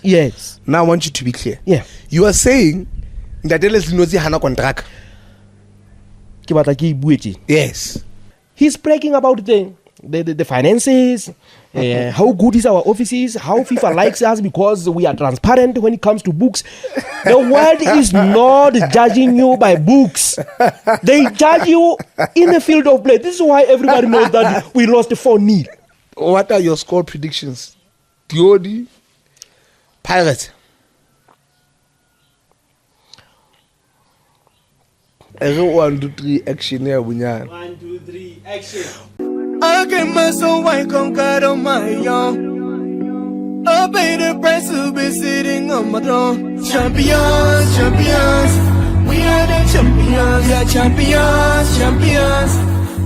Yes. Now I want you to be clear. Yeah. You are saying that Lesotho hana contract. Yes. He's bragging about the finances, how good is our offices, how FIFA likes us because we are transparent when it comes to books. The world is not judging you by books. They judge you in the field of play. This is why everybody knows that we lost 4-0. What are your score predictions? Lioli, Pirates. 1, 2, 3, action here, Bunyana. 1, 2, 3, action. I get my soul white conquered on my own. I pay the price to be sitting on my throne. Champions, champions, we are the champions. Yeah, champions, champions,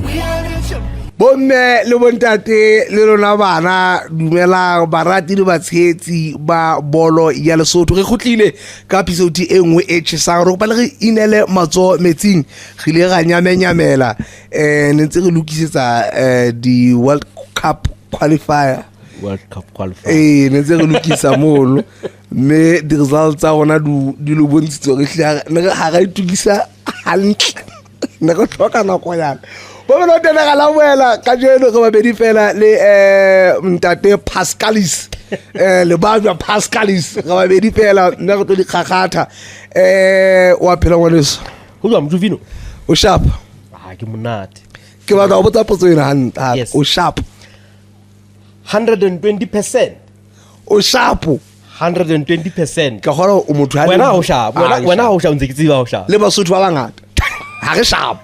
we are the champions. Bomme le bontate le lona bana dumela barati le batshetsi ba bolo ya Lesotho re khutlile ka episode e nngwe e tshesang re kopala re inele matso metsing re le ga nyamela ne ntse re lokisetsa di World Cup qualifier ne ntse re lokisa molo me di results tsa rona di lo bontshitse re ga ga itukisa hantle ne go tloka nako yana Bomo no tena ga la boela ka jeno go babedi fela le mtate Pascalis le bajwa Pascalis ga babedi fela nna go tlo di khakhatha wa phela ngwaneso go tswa Mjuvino o sharp ke monate ke ba go botsa potso ena ha o sharp 120% o sharp 120% ka gore o motho ha wena o sharp wena o sharp ntse ke tsiba o sharp le basotho ba bangata ha re sharp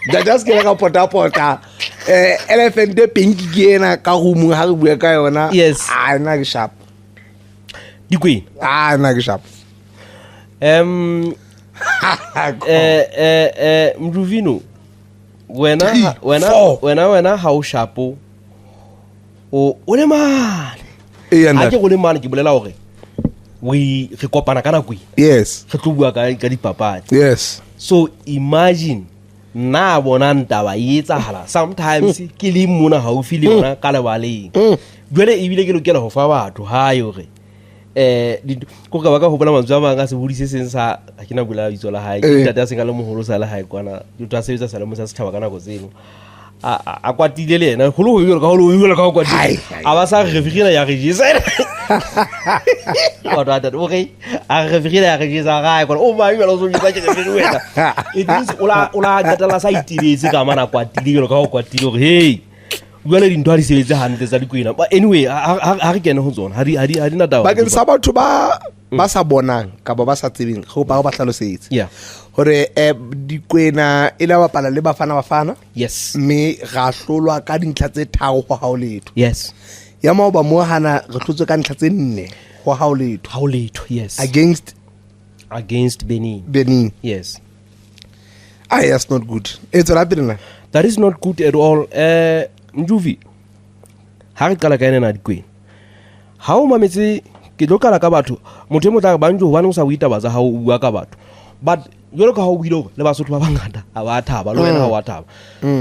da just get a pota elephant de pink gena ka rumu ha re bua ka yona yes na ke sharp Likuena na ke sharp Mjuvino wena ha o sharp o le mane ha ke go le mane ke bolela hore we re kopana kana kwi yes re tlo bua ka dipapadi yes so imagine na bona ntaba yetsa hala sometimes ke le mona ha o feel bona ka lebaleng jwale ebile ke lokela ho fa batho ha yo re ko ka baka ho bona mantswe a manga se budise seng sa ha kena bula bitso la hae ke tata se nga le moholo sa la hae kwana ditwa se bitsa sa le mo sa setšhaba kana go tseno a kwatile le ena go lo go ka go kwatile a ba sa refrigera ya register what that okay a refrigera ya register ga kwana o ba yela so ditsa ke refrigera it means ola gatela sa itiretse ka mana kwatile ka go kwatile gore hey buela di ntwa di sebetse hantle tsa Likuena but anyway ha re kene ho tsona ha di na tawa ba ke sa batho ba sa bonang ka ba sa tsebeng go ba hlalosetse yeah hore Likuena e la bapala le bafana yes me ga hlolwa ka dintlha tse tharo go ha o letho yes ya mao ba mo hana re tlotse ka dintlha tse 4 go ha o letho yes against Benin yes that's not good it's happening that is not good at all Mjuvi ha re kala ka ena na Likuena ha o mametse ke tlo kala ka batho motho mo tla ba njo bana o sa uita ba tsa ha o bua ka batho but jolo ka ha o buile le basotho ba bangata a ba thaba le wena ha wa thaba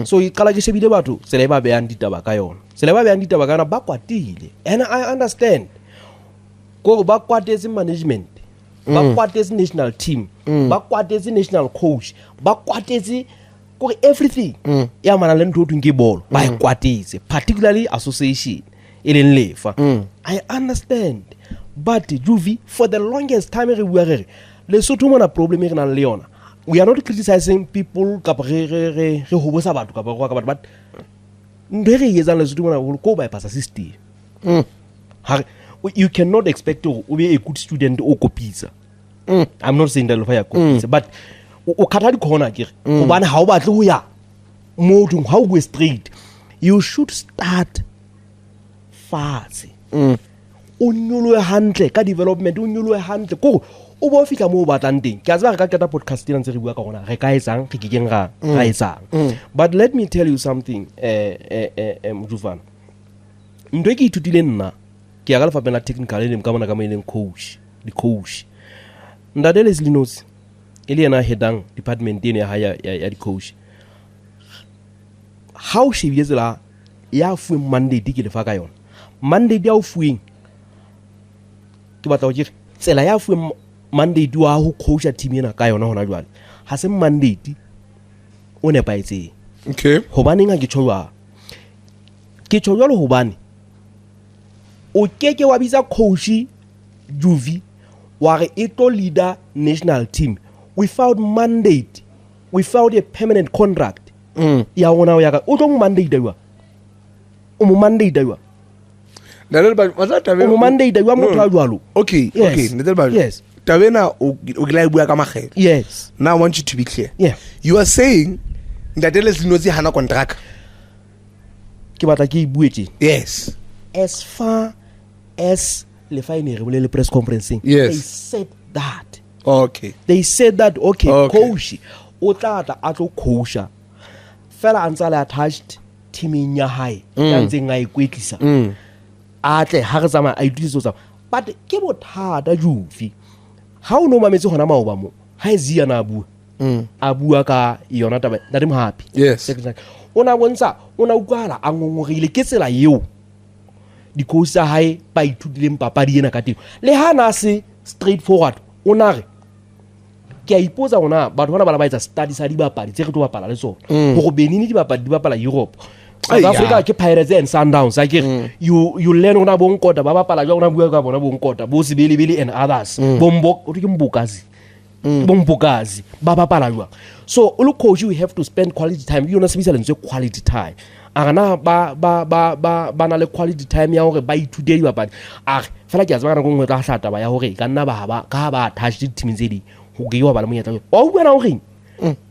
so e kala ke shebile batho tsele ba beang ditaba ka yona tsele ba beang ditaba kana ba kwatile and I understand go ba kwatetse management ba kwatetse national team ba kwatetse national coach ba kwatetse go everything ya mana le ntho ke bolo ba kwatetse particularly association eleng lefa I understand but Juvi for the longest time re bua re Lesotho mona problem e re nang le yona we are not criticizing people ka re ho bosa batho ka batho but ntwe re yetsa Lesotho mona go bypass system you cannot expect to be a good student o kopisa I'm not saying that lo fa ya kopisa but o khatha di khona ke go bana ha o batle ho ya motho ha o go straight you should start fast o nyoloe hantle ka development o nyoloe hantle ko o bo fihla mo o batlang teng ke a tsaba re ka keta podcast ena ntse re bua ka gona re ka etsang re kekeng ga etsang but let me tell you something Mjuvana ntwe ke ithutile nna ke ya ka lefapeng la technical le ka mona ka maileng coach ndadele Zlinosi ele yena hedang department ene ya di coach how she yezela ya fu mandate ke le fa ka yona mandate ya o fueng ke batla go kere tsela ya fueng mandate wa go coacha team ena ka yona hona jwale ha se mandate o nepaetseng okay hobaneng ha ke tjho jwalo hobane o keke wa bitsa coach Juvi wa re e tlo leader national team without mandate, without a permanent contract. Ya ona ya ka o tlo mo mandate wa o mo mandate wa o mo mandate wa motho a jwalo. Okay, okay, yes. Tabena o gila bua ka magelo. Yes. Now I want you to be clear. Yeah. You are saying that Lesotho hana contract. Ke batla ke buetse. Yes. As far as le fine re le press conferencing, yes. They said that. Okay. They said that okay. Coach o tla a tlo coacha. Fela antsa le attached teaming ya hae ya ntseng a ikwetlisa. A tle ha re tsama a ithuso tsa. But ke bothata Juvi. Ha o no mametse hona maoba mo. Ha ezia na bua. A bua ka yona taba. That I'm happy. Yes. Ona bontsha ona ukwala a ngongogile ke tsela eo di coach tsa hae ba ithutile papadi ena ka teng le ha na se straight forward ona re ke a ipotsa ona batho bona ba etsa studies a di bapadi tse re tlo bapala le tsona go Benin di bapala Europe South Africa ke Pirates and Sundowns akere you learn ona bonkota ba bapala jwa ona bua ka bona bonkota bo Sibili and others bombo o ke mbokazi bombokazi ba bapala jwa so o lo coach you have to spend quality time you know sebisa lentswe quality time ana ba na le quality time ya hore ba ithute di bapadi a fela ke a tsaba ka ngwe tla hlata ba ya hore ka nna ba ka ba touch di team tse di go ge wa ba le monyetla wa utlwa na hore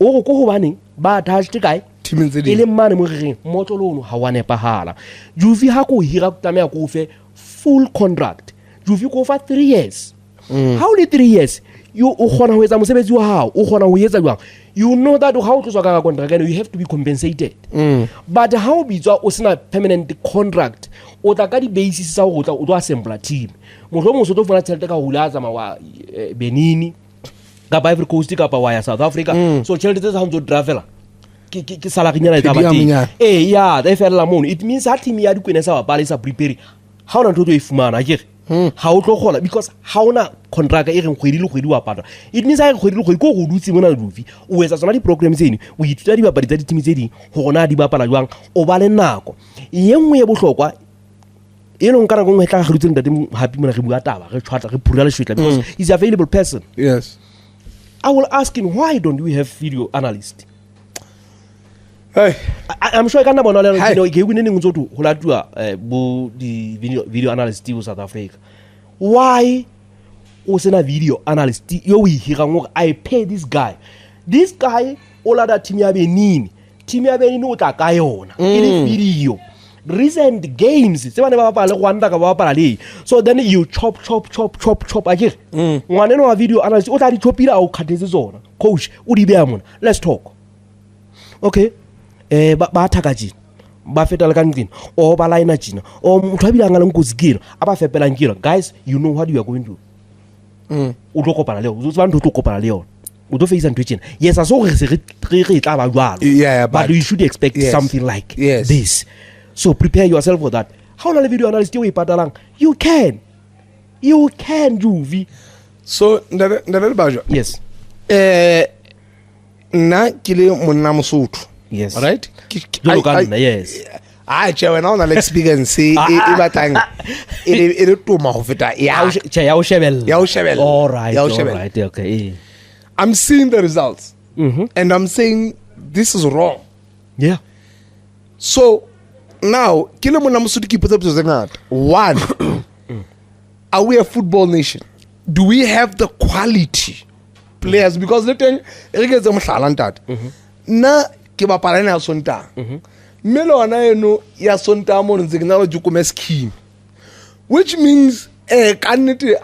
o go go baneng ba touch kae team tse di ile mmane mo reng motlolono ha wa nepahala Juvi ha ko hira ku tsamaya ko fe full contract Juvi ko fa 3 years how only 3 years you o khona ho etsa mosebetsi wa hao o khona ho etsa jwang you know that how to tswa ka contract you have to be compensated but how bitswa o sena permanent contract o tla ka di basis sa go tla o tlo assemble team motho mo so tlo fona tšhelete ka hula tsama wa Benin ka Ivory Coast ka pa wa ya South Africa so tšhelete tse sa ntse travela ke salary nyana ka ba teng yeah they fela mono it means that team ya Likuena sa ba le sa prepare ha ona ntho e fumana akere ha o tlo gola because ha ona contract e reng kgwedi le kgwedi wa patwa it means ha kgwedi le kgwedi ko go dutse mona Juvi o etsa tsona di programs tseni o ithuta di bapadi tsa di team tse ding go gona di bapala jwang o ba le nako ye nngwe ye bohlokwa e leng kana go ngwe tla ga lutseng date happy mona re bua taba re tshwatla re phurela shwetla because he's a available person. Yes. I will ask him why don't we have video analyst. Hey, I'm sure I can't bona le you know ke winning ntso to ho latua bo di video analyst in South Africa. Why o sena video analyst yo we hira ngo I pay this guy all other team ya Benin o tla ka yona ile video recent games se bana ba bapala le gwanda ka ba bapala le so then you chop akere ngwane no wa video analyst o tla di chopila o khathetse tsona coach o di beya mona let's talk okay ba thakaji ba fetala ka ntsina o ba line jina o motho a bilanga le nkosi kilo a ba fepelang kilo guys you know what you are going to o tlo kopana le o tswa ntho tlo kopana le yona o tlo face ntho tsena yes a so re se re tla ba jwalo yeah but you should expect something like this so prepare yourself for that how na le video analyst you ipatalang you can Juvi so ndale ba jwa yes na kile monna Mosotho yes right yes I when on the experience e batang e toma go feta ya o shebella all right okay I'm seeing the results and I'm saying this is wrong yeah so now kile mona Mosotho ke ipotsa botsa ngata one are we a football nation do we have the quality players because the thing re ke tse mohlala ntata na ke bapala na Sonta melo ana eno ya Sonta mo ntse ke na lo jukume scheme which means kannete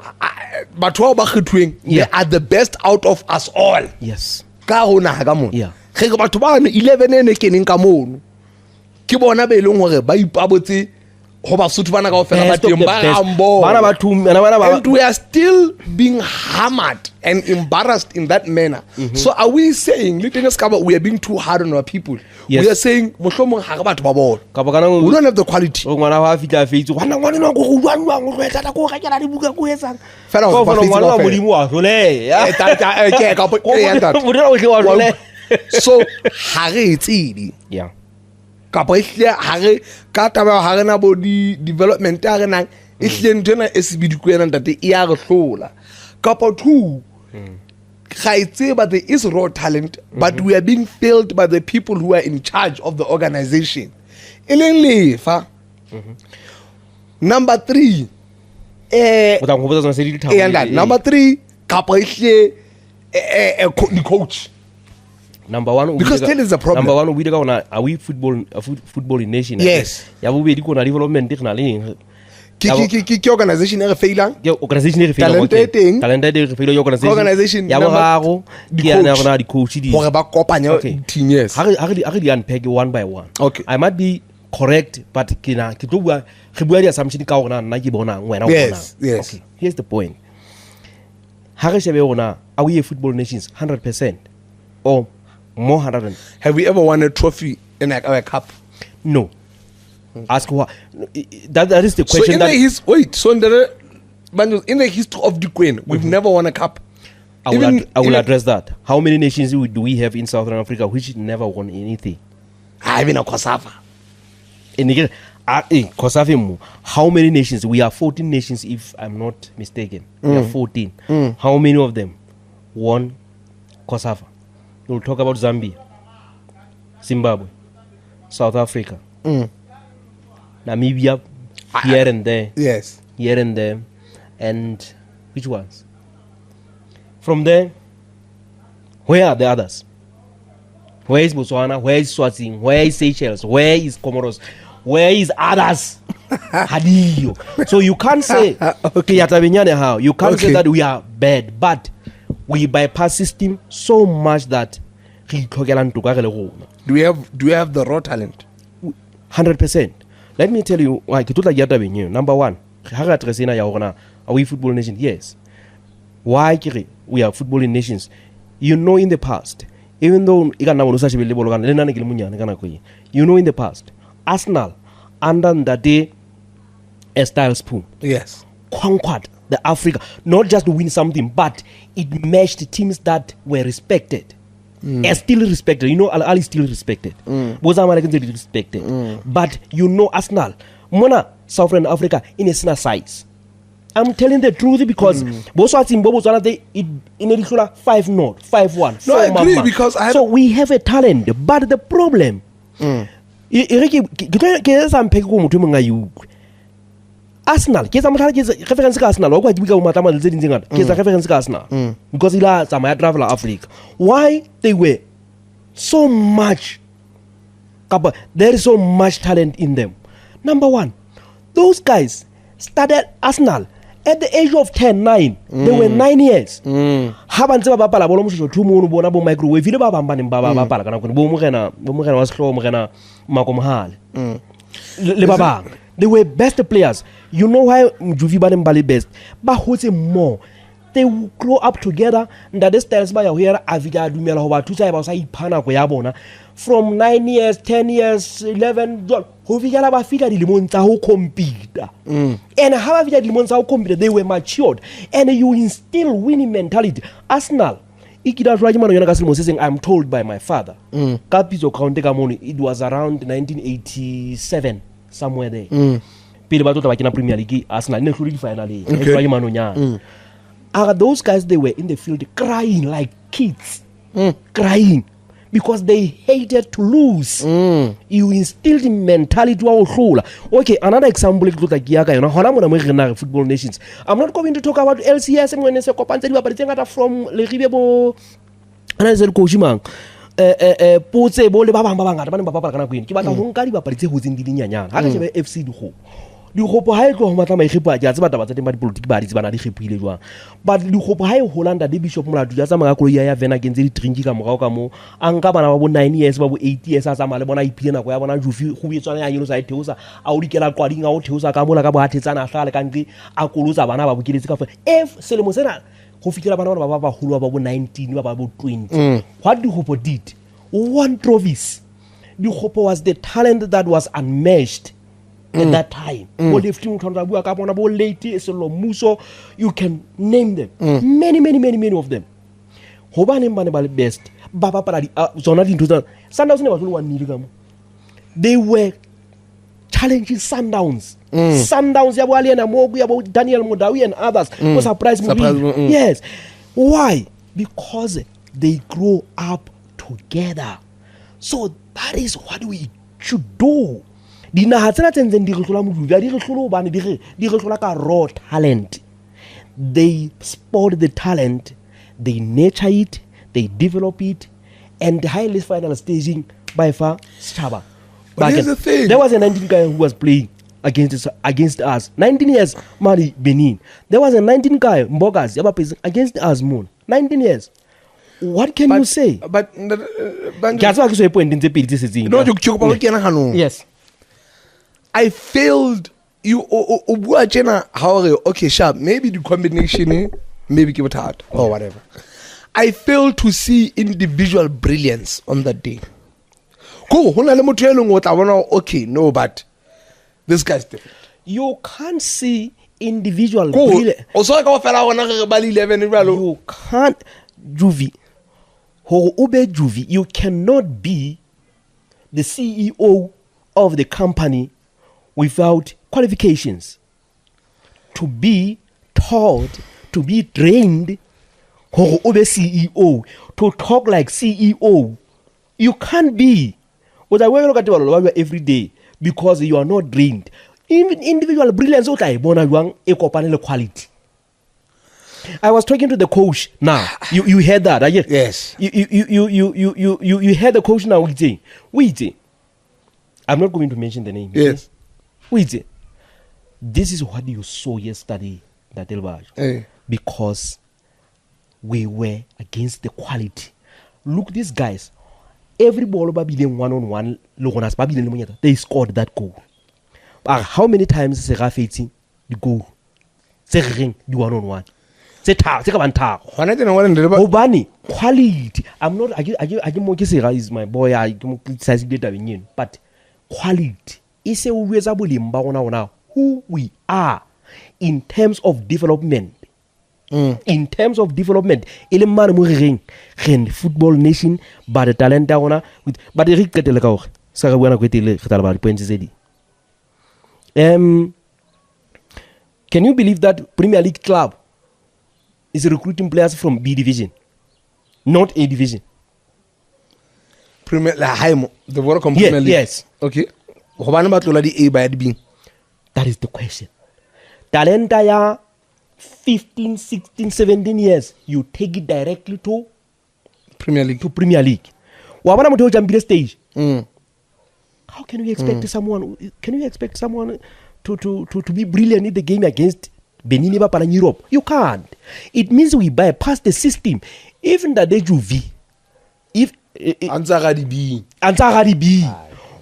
batho ba kgethueng they are the best out of us all yes ka hona ha ka mo yeah ge batho ba 11 ene ke neng ka mono ke bona be leng hore ba ipabotse go ba Sotho bana ka ofela ba teng ba ambo bana ba thumela and we are still being hammered and embarrassed in that manner so are we saying we are being too hard on our people Yes. we are saying mohlomong ha re batho ba bolo, Kapa kana we don't have the quality. ngwana wa fitla feitse ngwana no go jwanwa go tla go ga kela dibuka go etsang Fela Go ba fela fetsi ngwana wa kaofela. modimo wa hlole ya Ke ka modimo o hle wa hlole so ha re tsedi yeah kapa ehlile ha re ka taba ha re na bo di development ha re nang ehlile ntena SB Likuena ntate e ya re hlola kapa two ga itse but there is raw talent but we are being failed by the people who are in charge of the organization eleng lefa number 3 o tla go botsa tsona se di thabo and that number 3 kapa ehlile the coach. number 1 Because still is a problem. number 1 o bile ka ona are we football nation Yes. ya bobedi kona development ke na le Ke organization e re failang. ke organization e re fela Talent e teng. talent e re fela Organization ya number- boraro di ke ya coach. gona di coach di Hore ba kopanya team, yes. ha re di unpack one by one Okay. I might be correct but ke tlo bua re bua di assumption ka gona nna ke bonang wena o Yes, bonang yes. okay here's the point ha re shebe gona are we a football nations 100% or more 100 Have we ever won a trophy in a cup? no ask what that is the So question in that the history of Likuena, we've never won a cup. I will, Even- I will even- address that. How many nations do we have in Southern Africa which never won anything? Even a Kosafa. And again, Kosafi mu, how many nations? We are 14 nations, if I'm not mistaken. We are 14. How many of them won Kosafa? We'll talk about Zambia, Zimbabwe, South Africa, Namibia, here and there, Yes. here and there, and which ones? From there, where are the others? Where is Botswana? Where is Swaziland? Where is Seychelles? Where is Comoros? Where is others? Hadiyo. So you can't say how you can't say Okay. that we are bad, but we bypass system so much that Do we have the raw talent? 100%. Let me tell you why. Number one, are we football nation? Yes. Why we are footballing nations? You know, in the past, even though you know, in the past, Arsenal under the day a style spoon Yes. conquered the Africa, not just to win something, but it matched teams that were respected. Are still respected. You know, Al is still respected. Mozambique is respected. But you know, Arsenal, Mona, Southern Africa, in a small size. I'm telling the truth because Botswana they in a 5-0, 5-1. No, I agree because so we have a talent, but the problem. Arsenal ke sa motho ke reference ka Arsenal wa kwa di ka o matla male tse ding ngata ke sa reference ka Arsenal because ila tsamaya travel Africa why they were so much there is so much talent in them. Number one, those guys started Arsenal at the age of 10-9 they were 9 years ha ba ntse ba bapala bolo mo shotho mo bona bo microwave ile ba bamba ba bapala kana bo mo gena wa sehlo mo gena makomhale le ba bang. They were best players. You know why Mjuvi Banem Bali best? But who's more? They grow up together. That the styles by here Avida Dumela Hova to say about Pana Koyabona from 9 years, 10 years, 11. Who figure about figure the Limonta who compete. And how figure the Limonta who compete? They were matured. And you instill winning mentality. Arsenal. I'm told by my father. Capizo County, it was around 1987. Somewhere there. Pile ba tota ba kena Premier League Arsenal ne hluri finally. Those guys they were in the field crying like kids. Crying because they hated to lose. You instilled in mentality wa hlola. Okay, another example ke tota ke ya ka yona hona mona mo re na football nations. I'm not going to talk about LCS when se kopantse di bapadi tsengata from le ribe bo ana se coach mang. Potse bo le ba bang ba bangata ba ne ba bapala kana kweng ke batla ho nka di bapadi tse hotseng di dinyanyana ha ke shebe FC di gopo ha e tlo ho matla maikhipo a ja tse bataba tsa teng ba dipolitiki ba di tsebana di khipile jwang but di gopo ha e Holanda di Bishop Molatu ja tsamaya koloi ya Vena ke ntse di drinki ka morao ka mo anka bana ba bo 9 years ba bo 8 years a tsamaya le bona iphile nako ya bona Jufi go bitswana ya nyelo sa itheusa a o dikela qwading a o theusa ka mola ka bo hathetsana a hlale ka ntse a kolotsa bana ba bokeletse ka fa if selemo sena go fitela bana ba ba holo ba bo 19 ba bo 20 what the hope did one trophies Dikgopo was the talent that was unmatched at that time. Bo Lefty Mutanda bua ka bona bo Late Selo Muso, you can name them. Many of them. Hobane bane ba le best. Baba para di zona di ntho Sundowns ne ba tlo 1 million. They were challenging Sundowns. Sundowns ya bo Aliena Mogu ya bo Daniel Modawi and others. Was surprised me. Yes. Why? Because they grow up together. So that is what we should do. Dinaha tsena tsentseng di re hlola modubi di re hlola hobane di re hlola ka raw talent. They spot the talent, they nurture it, they develop it, and the highest final staging by far Staba. But here's the thing. There was a 19 guy who was playing against us. 19 years, Mali Benin. There was a 19 guy, Mbogas, against us, Moon. 19 years. What can you say? But yes. I failed. You okay, sharp. Maybe the combination, maybe give it hard or whatever. I failed to see individual brilliance on that day. Cool. Okay, no, but this guy's different. You can't see individual brilliance. You can't, Juvie. Juvie, you cannot be the CEO of the company without qualifications. To be taught, to be trained, CEO, to talk like CEO, you can't be. But I work every day because you are not trained. Even individual brilliance, quality. I was talking to the coach now. You heard that, right? Yes. You heard the coach now. Wait. I'm not going to mention the name. Yes. Wait. This is what you saw yesterday, that because we were against the quality. Look, these guys. Every ball one-on-one, they scored that goal. But how many times is facing the goal? The one-on-one. Obani, quality. I'm not. I is my boy. But quality is who we are in terms of development. In terms of development, football nation, but the talent but can you believe that Premier League club is recruiting players from B division, not A division? Premier the World Cup Premier League. Yes. Okay. That is the question. Talenta ya 15, 16, 17 years, you take it directly to Premier League. Wabana mtu jambile stage. How can you expect someone? Can you expect someone to be brilliant in the game against Benin in Europe? You can't. It means we bypass the system. Even the Juvi, if Ansagadi B,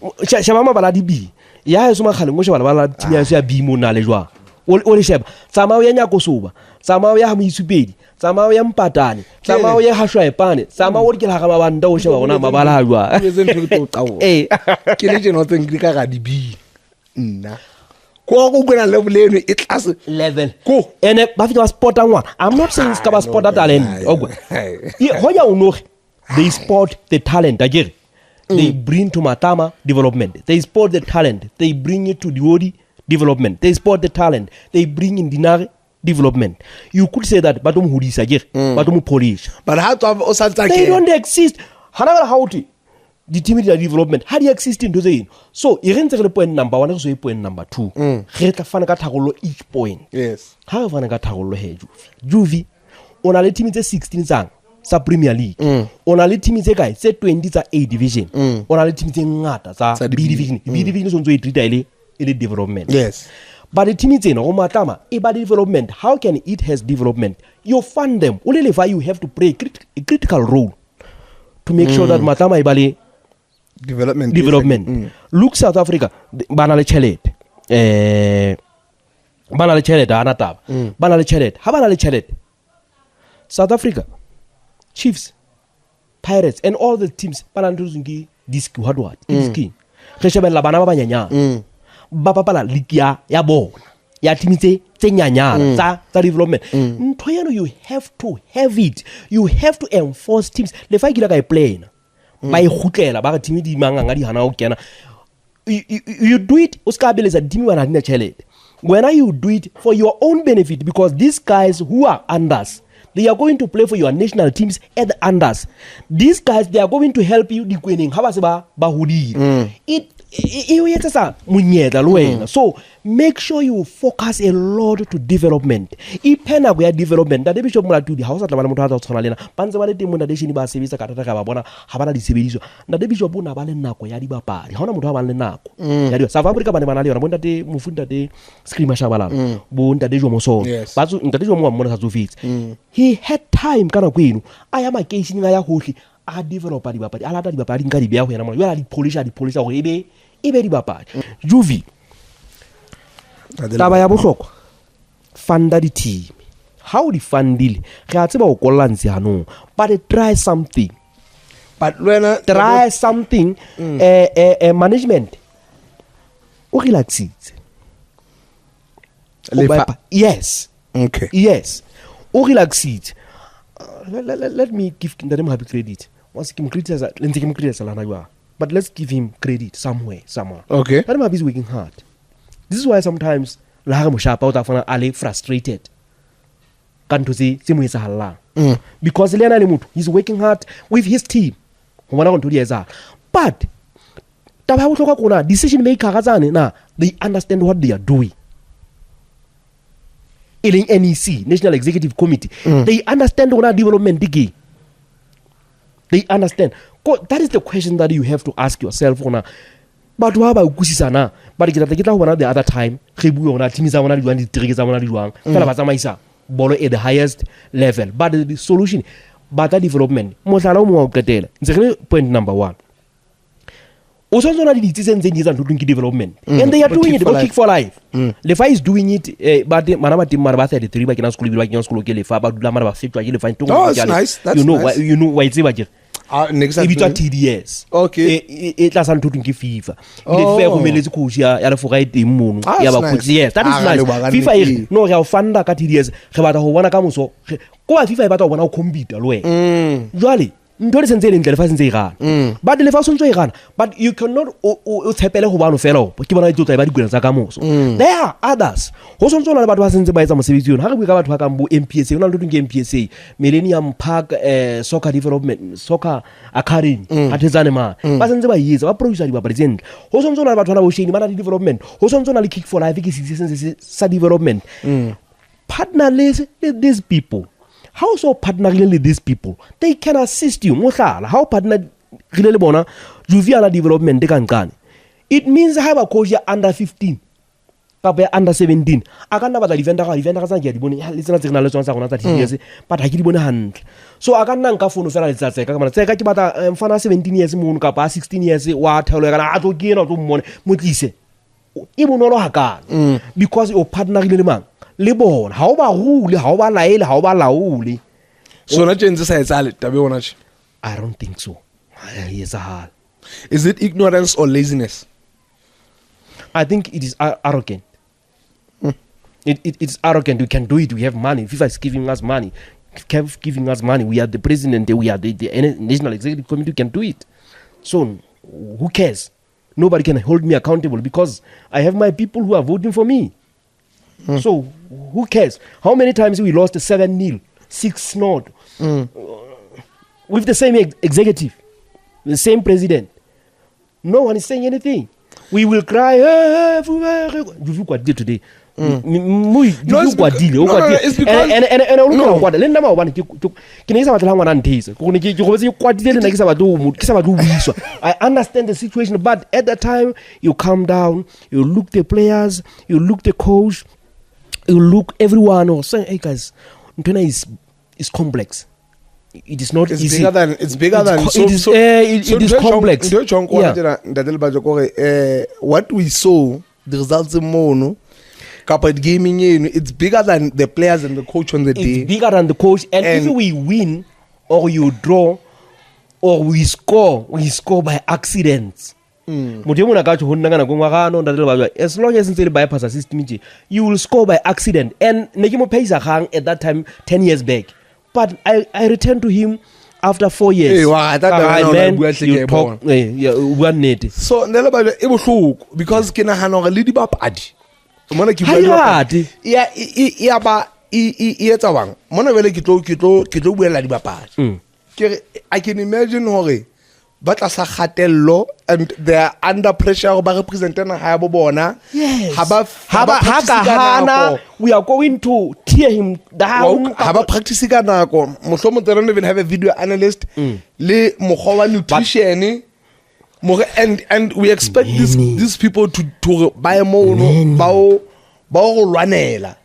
Shabama baladi B. Ya suma khale ngo shebala bala team ya ya B mo na le jwa. O le sheba. Tsamao ya Nyakosoba, tsamao ya Moisupedi, tsamao ya Mpatane, tsamao ya Hashwaepane, tsamao o dikela ga mabanda o sheba ona mabala a jwa. Ke le jeno tseng ka ga di B. Nna. Ko go bona level eno e tlase level. Ko ene ba fitwa sport one. I'm not saying it's ka sport talent. Ogwe. Ho ya uno they sport the talent again. They bring to Matama development. They sport the talent. They bring it to Diodi development. They sport the talent. They bring in Dinari development. You could say that Batum Hudisa again, Batum Polish. But how to have Osantake? They don't exist. How to the team development. How do you exist in the So you can take point number one, so point number two. Each point. Yes. How Juvi on a team 16 sang. Sa Premier League. On a le team tse kae tse 20 tsa A division. On a le team tse ngata tsa B division. B division so ntse e treat ile development. Yes. But the team tsena go matama e ba development. How can it has development? You fund them. Only if you have to play a critical role to make sure that matama e ba le development. Look South Africa, bana le chelet. Bana le chelet ana taba. Bana le chelet. Ha bana le chelet. South Africa, Chiefs, Pirates, and all the teams, Palandruzungi, disc what disc re shebella bana ba banyanyana ba papala league ya bona ya team tse nyanyana tsa development ntho yeno you have to have it, you have to enforce teams le fa ikila ka e plan ba e khutlela ba ga team di manganga di hana o kena you do it o ska beleza team wana dina chelete when you do it for your own benefit, because these guys who are unders, they are going to play for your national teams at the unders. These guys, they are going to help you Likuena haba se ba hudi it so make sure you focus a lot to development. Ipena go ya development da bishop mola tudi ha o sa tla bana motho a tsona lena ba ntse ba le teng mo nation ba sebetsa ka tata ka ba bona ha bana di sebediso na bishop bona ba le nako ya dibapadi ha ona motho a ba le nako ya di South Africa ba ne bana le yona bo ntate mofunda de screamer shabalala bo ntate jo moso ba tso ntate jo mo mona sa tsofitse he had time kana go eno a ya makeiting a ya hohle a developa dibapadi a lata dibapadi nka di bea go yena mo ya di polish go ebe dibapadi Juvi taba ya bohlokwa funda di team how di fundile re a tseba o kollantshe hanong but try something, but when try something management o relaxitse yes okay yes o relaxitse let me give him happy credit once him credit lana you are, but let's give him credit somewhere. Okay, let him be working hard. This is why sometimes la mo shapa o ta fana ale frustrated kanto se mo etsa halla because le yana le motho he's working hard with his team go bona go ntodi etsa, but taba ya botlhokwa kona decision maker ga tsane na they understand what they are doing. In NEC, National Executive Committee, they understand what development is. They understand. That is the question that you have to ask yourself. But what about Kusisana? But the other time, bolo at the highest level. But the solution, better development. Point number one. Also, the citizens in development, and they are doing it. Kick for life. Lefa is doing it, but manama team marabasa the three by can school ke lefa but la maraba fit to find. Oh, that's nice. That's nice. You know why it's about next time. It's TDS. Okay. It doesn't to FIFA. It fair go melezi coach ya le for right team mono. Ya ba coach. Yes, that is nice. FIFA no ya funda ka TDS. Re batla go bona ka moso. Ko ba FIFA e batla go bona o compete lo wena. Jwale ntho le sentse le ntle le fa sentse e gana but le fa sontso e gana but you cannot o tshepele go bana fela ke bona ditlo tsa ba Likuena tsa ka moso. There are others go sontso la batho ba sentse ba etsa mosebetsi yona ha re bua ka batho ba ka bo MPSA ona le tlo MPSA Millennium Park Soccer Development Soccer Academy athetsane ma ba sentse ba yetsa ba producer di ba president go sontso la batho ba bo sheni ba na di development go sontso na le Kick for Life ke se sa development partner these people. How so partnering with these people? They can assist you. How partner really bona juviala development it means I have a coach under 15. Under 17. I can't have a defender can get bone listen to the songs on that years, but I keep on hand. So I can't nanka phone fela let's say I'm fana 17 years moon kapa 16 years wa tell you I to gain out money motlise. Even no haka because your partner really man. Lebon, how about rule, how about laele, how about lauli? So not change the I don't think so. Yes, is it ignorance or laziness? I think it is arrogant. It's arrogant. We can do it. We have money. FIFA is giving us money. Kev giving us money. We are the president. We are the National Executive Committee. We can do it. So who cares? Nobody can hold me accountable because I have my people who are voting for me. So who cares? How many times we lost 7-0, 6-0 with the same executive, the same president? No one is saying anything. We will cry. You what did today? It's I understand the situation, but at that time you calm down, you look the players, you look the coach, you look everyone or saying, hey guys, Likuena is complex. It is not easy. It is complex. What we saw, the results in Mono, Carpet Gaming, it's bigger than the players and the coach on the day. It's bigger than the coach, and if we win or you draw, or we score by accidents. Motho e mona ka tjho ho nna kana go ngwa no ntate le ba as long as ntse le bypass system je you will score by accident and ne ke mo payisa gang at that time 10 years back but I returned to him after 4 years. You talk bua nnete. So ne le ba e bohloko because ke nahana hore le dibapadi mona ke bua ya ba e etsa bang mona vele ke tlo buela dibapadi. I can imagine hore ba tla sa khatello and they are under pressure ba representana ha bo bona. Yes. Haba we are going to tear him down. Haba practice ka nako mohlomong they don't even have a video analyst le mokgwa wa nutrition and we expect these people to buy more ba go lwanela.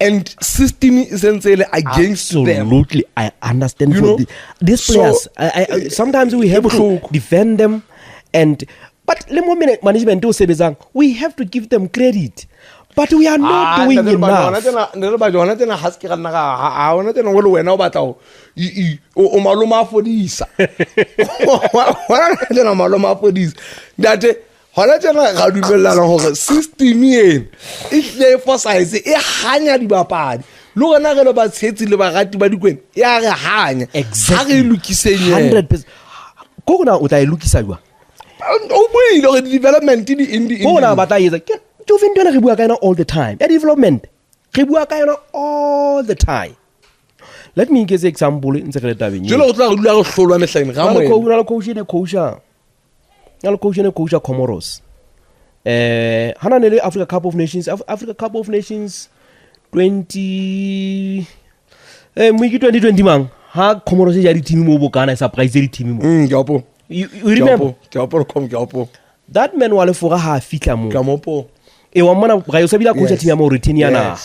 And system is against them. Absolutely, I understand. You know? These players, I sometimes we have to defend them, but le mo management do say we have to give them credit, but we are not doing enough. Hona tjena ga dumellana hore system ena e hle emphasize e hanya dibapadi le rona re le ba tshetsi le barati ba dikwena ya re hanya ha re lokiseng 100%. Go gona o tla e lokisa jwa o buile hore development di go gona ba tla etsa ke jo ventwana re bua ka yona all the time ya development re bua ka yona all the time. Let me give you example ntse re le tabeng jelo go tla go dula go hlolwa mehleng ga mo coach Comoros. Hana nele Africa Cup of Nations 20 2020 mang ha Comoros ya di team mo bokana surprise di team mo. You remember? That man wale fora ha fitla mo. Kamopo. E wa mona ga yo sabila coach team ya mo retain yana.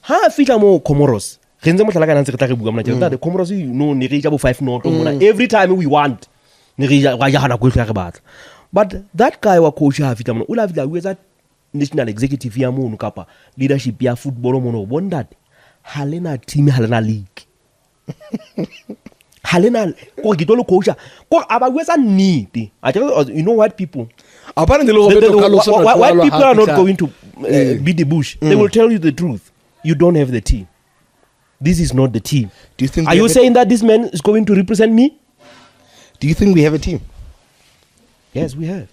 Ha fitla mo Comoros. Re ntse mo tlala kana ntse re tla re bua mona tjela. The Comoros you know ne re ja bo 5-0 mona every time we want. Ne re ja hana go tla re batla. But that guy wa coach ha fitla mona o la fitla with that national executive ya mono kapa leadership ya football mono bondat halena team halena league. Halena ko ke tolo coach ko aba wetsa nnete. You know what people apparently white people are not going to beat the bush. They will tell you the truth. You don't have the team. This is not the team. Do you think are you saying that this man is going to represent me? Do you think we have a team? Yes, we have.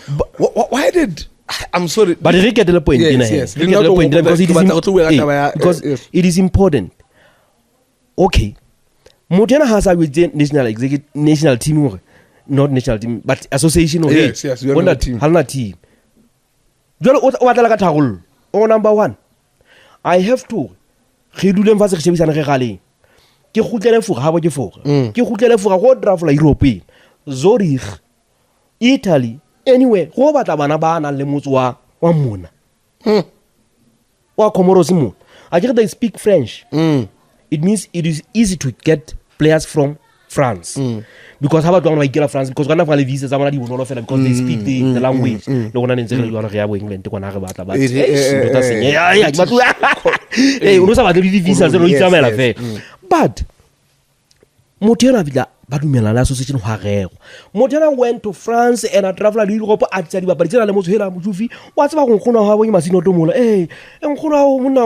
But why did I'm sorry, but they get the point. Yes. Because it is important. Okay, Motena has a with national team, not national team, but association. Yes, we are not team. Halna team. Oh, number one, I have to. Ke khutlele fora ha bo ke fora ke khutlele fora go travel Europe Zurich Italy anywhere go batla bana ba na le motso wa mona wa Comoros mo I think they speak French. It means it is easy to get players from France because how about when get France because kana fa le visa za bona di bonolo fela because they speak the language le gona ntse re yona re ya bo England kona re batla ba ntota senya ya ke batla uno sa batla di visa ze no itsamela fe. But Motena vila ba dumela la association wa rego. Motena went to France and a travel to Europe at tsa di bapadi tsena le motho hela mojufi wa tsaba go nkgona ha bo masino to mola nkgona o mona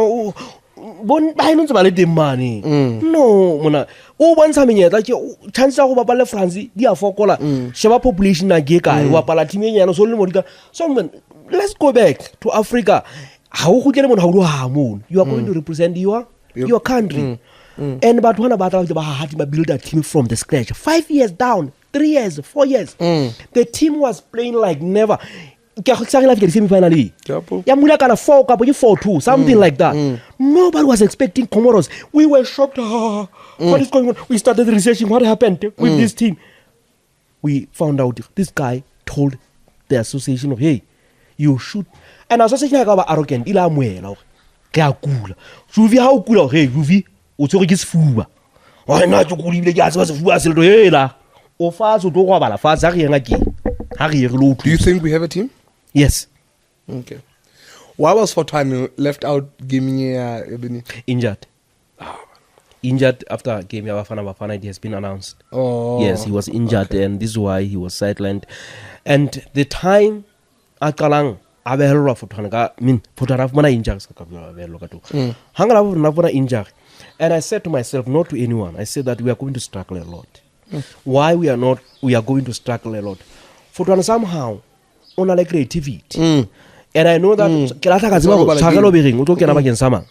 bon ba ino tsaba le demane no mona o bontsha menyetla ke chance ya go bapala France di a fokola sheba population na ge kae wa pala team e nyana so le modika so man let's go back to Africa ha o gutlela mona ha o ha mona you are going to represent your country. And but one about how build a team from the scratch 5 years down 3 years 4 years the team was playing like never. Semi-finally, yeah, kind of 4-2, something like that. Nobody was expecting Comoros. We were shocked. What is going on? We started researching what happened with this team. We found out this guy told the association, hey, you should. And association was arrogant. Il a muela. Kaya kula. Juvi how kula. Hey, Juvi. Utsori ke sefuba. Wa na tso kulile ke a se sefuba se le hela. O fa so to go bala fa za re nga ke. Ha re lo. Do you think we have a team? Yes. Okay. Why was Fortani left out gaming injured? injured after a game ya Bafana Bafana. It has been announced. Oh. Yes, he was injured, Okay. and this is why he was sidelined. And the time akalang abelwa fotwana ka fotwana fumana injury ska abelwa ka to. Hangala fumana injury. And I said to myself, not to anyone, I said that we are going to struggle a lot. Why we are going to struggle a lot. Fotwana somehow on like creativity. And I know that kelata ka tseba tshagelo begeng o tlo kena bakeng sama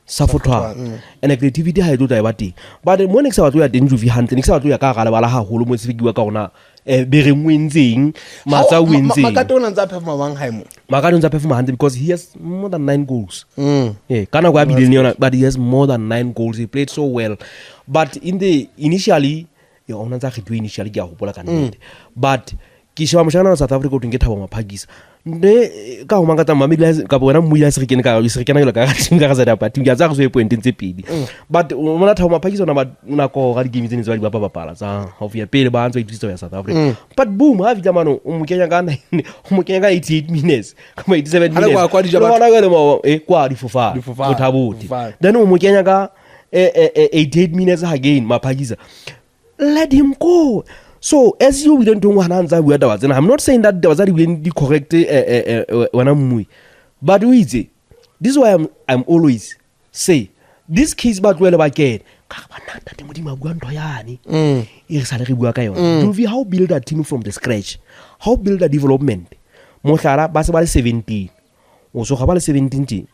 sa fotwana. And creativity ha e tlo tla ba teng. But mo next batho ya Denjuvi hantle next batho ya ka gala bala ha holo mo tsefikiwa ka ona begeng wenzeng matsa wenzeng. Makato ona ntsa performa bang haimo. Makato ntsa performa hantle because he has more than 9 goals. Yeah, kana kwa bidile yona but he has more than 9 goals. He played so well. But in the initially ona ntsa khitwe initially ke a hopola ka nnete. But ke sheba moshana South Africa o teng ke thabo maphagisa. Ne ka ho mangata mamile ka bona mmuila se re kene ka se re kena ka tinga ka za party ya tsa go se point ntse pedi. But mona thabo maphagisa ona ko ga di game tsene tsa di bapa bapala tsa ho fia pele ba ntse itse ya South Africa. But boom ha fitla mano o mo kenya ka 88 minutes ka 87 minutes. Kwa di jaba bona ga le mo kwa di fofa o thaboti. Then o mo kenya ka 88 minutes again maphagisa. Let him go. So as you don't know I'm not saying that there was the correct but we say this is why I'm always say this case but well again how build a team from the scratch, how build a development. Mohlala ba se ba le 17 o so ga ba le 17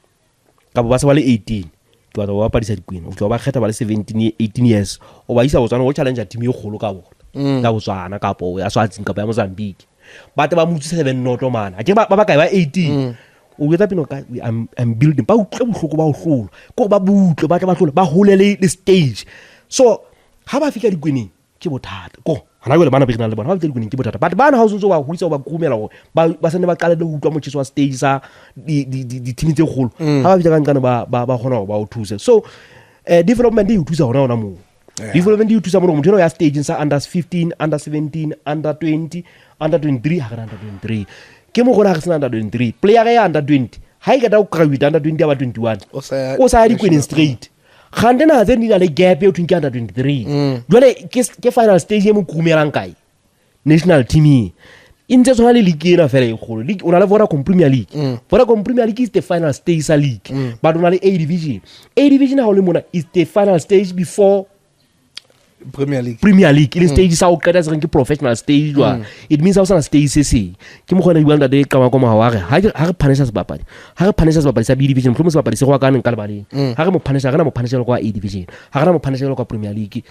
ka ba se ba le 18 ke ba ba padisa Likuena o tlo ba kgetha ba le 17 18 years o ba isa o tsana o challenge team e kgolo ka bona ka botswana ka po ya Swazi ka ya Mozambique ba te ba mutse 7 noto man a ke ba ka ba 18 o getsa pino ka I'm building ba utlwe bohloko ba o hlola ko ba butlwe ba tla ba hlola ba holele le stage. So ha ba fika Likueneng ke bothata ko hana go le bana be rena le bona ba fika Likueneng ke bothata but bana ha o ntse ba hulisa ba kumela go ba sene ba qale le utlwa motšhiso wa stage sa di team tse kgolo ha ba fika ka nkana ba gona ba o thusa. So development e thusa hona mo. Development you to some of the stage in under 15, under 17, under 20, under 23, under 23. Kemo gona ga under 23. Player ya under 20. Ha e ka da o kra with under 20 about 21. O sa ya Likueneng straight. Gandena then ni le gap yo twinki under 23. Jole ke final stage mo kumelang kai. National team. Inte tsona le league ena fela e kgolo. League ona le Vodacom Premier League. Vodacom Premier League is the final stage sa league. But ona le A division. A division ha o le mona is the final stage before Premier League ile stage sa o kada se ke professional stage wa it means also na stage se ke mo gona buang da ka ma wa re ha re punisha se bapadi sa B division mo se bapadi se go ka neng ka le baleng ha re mo punisha ga na mo punisha kwa A division ha ga na mo punisha kwa Premier League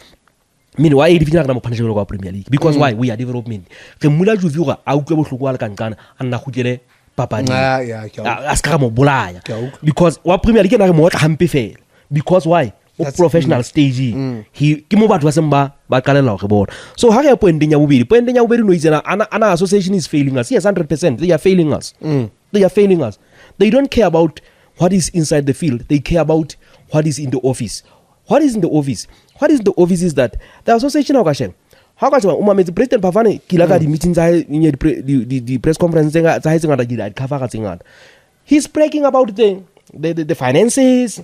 wa A division ga na mo punisha kwa Premier League because why we are development re mula Juvi ga a utlwe bohloko wa le kankana a nna khutele papadi a ska mo bolaya because wa Premier League na re mo tla hampe fela because why professional stage ke mo batho ba semba ba qalela go bona. So ha re pointing ya bobedi no izena ana association is failing us. Yes, 100% they are failing us. They don't care about what is inside the field, they care about what is in the office. What is in the office is that the association of Gashem how ka tswa umametse president Pavane kila ka di meetings di press conference tsa ha tsengata di cover ka tsengata. He's bragging about the finances,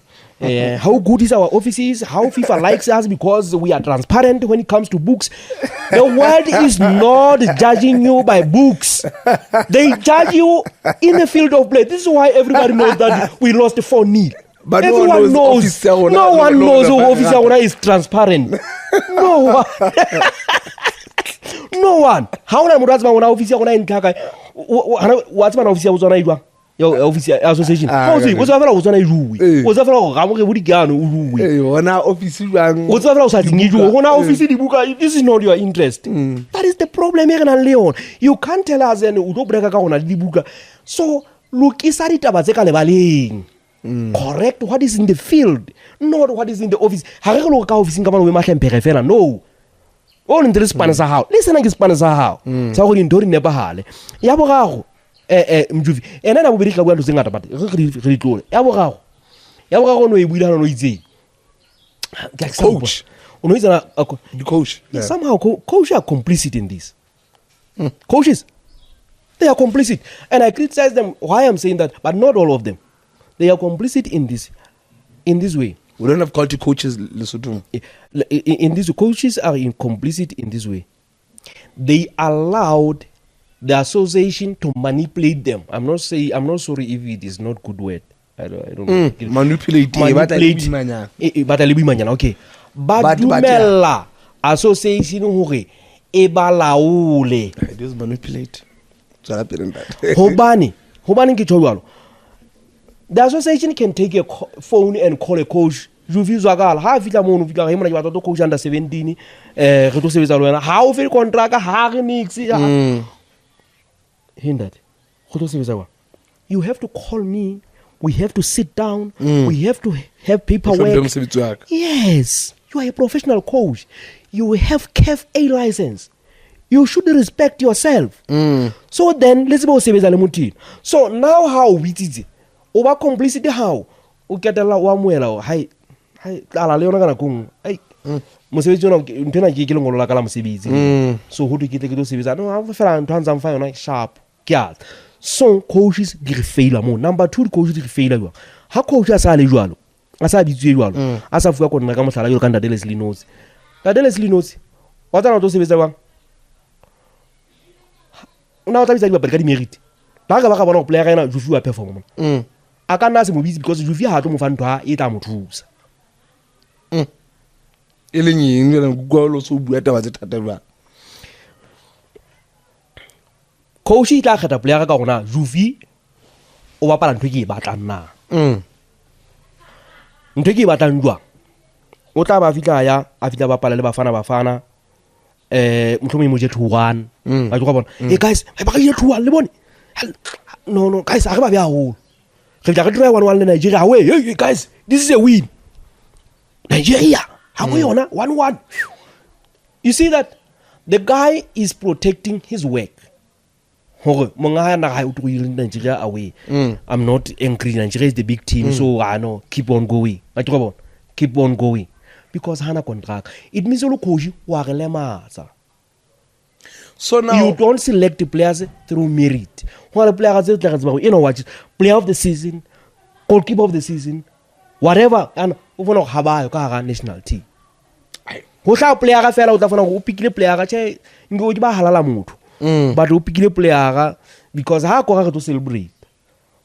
how good is our offices, how FIFA likes us because we are transparent when it comes to books. The world is not judging you by books. They judge you in the field of play. This is why everybody knows that we lost 4-0. But everyone knows. No one knows who officer is transparent. No one. No one. How na murazima una officer una intaka. What's man officer uzona idwa? Yo officer association. Ozi, uzafela uzona iruwi. Uzafela go gamoke budigano uruwi. Ona office jang. Uzafela usadingijo. Ona office dibuka. This is not your interest. That is the problem here na Leon. You can't tell us and udo breka ka ona dibuka. So look isari taba tse ka lebaleng. Correct what is in the field, not what is in the office. Ha re go ka office ngaba we mahlempere fela no. O ndire spana sa hao. Listen ke spana sa hao. Sa go ndori ne bahale. Ya bogago Mjuvi. Ena na bobedi ka bua ntse ngata but re tlole. Ya bogago no e buila no itse. Coach. Ono itse the coach. Somehow coach are complicit in this. Coaches they are complicit and I criticize them why I'm saying that but not all of them. They are complicit in this way. We don't have quality coaches, Lesotho. In this, coaches are complicit in this way. They allowed the association to manipulate them. I'm not sorry if it is not good word. I don't know. Manipulate. Okay. But dumela association hore e ba laole. It is manipulate. Hobani ke tjho. The association can take a phone and call a coach. Juvi Zagal, ha fitla mono fitla ga mona ke coach under 17 re tlo sebetsa le wena ha o fe contract ha re nix hindered go tlo sebetsa wa. You have to call me, we have to sit down, we have to have paperwork. Yes, you are a professional coach, you have CAF A license, you should respect yourself. So then let's go sebetsa le motho. So now how we did it over complicity, how o ketela wa moela hai ala le yona kana kung ai mosebetsi yona ntena ke lengolo la kala mosebetsi so ho ke tlo sebetsa no ha fela ntho antsa mfa yona sharp ke so coaches di re faila mo. Number 2, coaches di re faila jwa ha coach a sa le jwalo a sa bitswe jwalo a sa fuwa kona ka mohlala yo ka ndadele Slinosi wa tsana tlo sebetsa bang una o tla bitsa ka di merit ba ka bona go player ena Jufi wa perform a ka nna se mo bitsi because Jufi ha tlo mo fa ntho ha e tla mo thusa ele nyeng le go lo so bua taba tse thata ba coach tla kgetha player ka gona Jufi o bapala ntho ke e batlang na ntho ke e batlang jwa o tla ba fitla bapala le bafana mhlomong mo je 2-1 ba tlo bona guys ba je 2-1 le bone no guys a re ba bya holo re tla re try 1-1 le Nigeria away. Hey guys, this is a win. Nigeria how we on 1-1. You see that the guy is protecting his work. Nigeria away. I'm not angry. Nigeria is the big team, so I know keep on going. Keep on going because hana contract. It means all coach wa re lematsa. So now You don't select the players through merit. What the players you know what? Player of the season, goalkeeper of the season, whatever, and over no haba ka national team. Ho tla player ga fela o tla fona go pikile player ga che ngo di ba halala motho. But o pikile player because ha go ga to celebrate.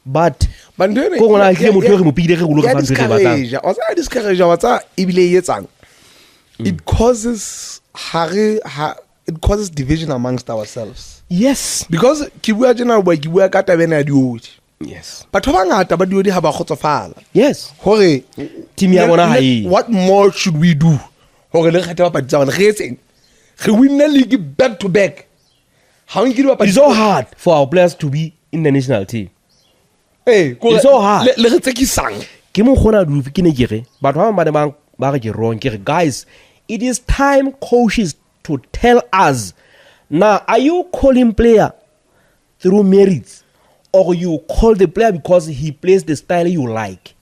But bandene go ngona ke motho re mo pikile re go lo ka fantse re batlang. O sa discourage wa tsa ibile yetsang. It causes it causes division amongst ourselves. Yes. Because kibua jena ba kibua ka tabena diodi. Yes. Batho ba ngata ba diodi ha ba khotsofala. Yes. Hore team ya bona ha e. What more should we do? Hore le kgetha ba patsa bona re etseng. Re win the league back to back. How you get It's so hard for our players to be in the national team. Hey, it's so hard. Le re tsekisang. Ke mo khona du ke ne ke re batho ba re ke wrong ke re guys, it is time coaches to tell us now, are you calling player through merits or you call the player because he plays the style you like?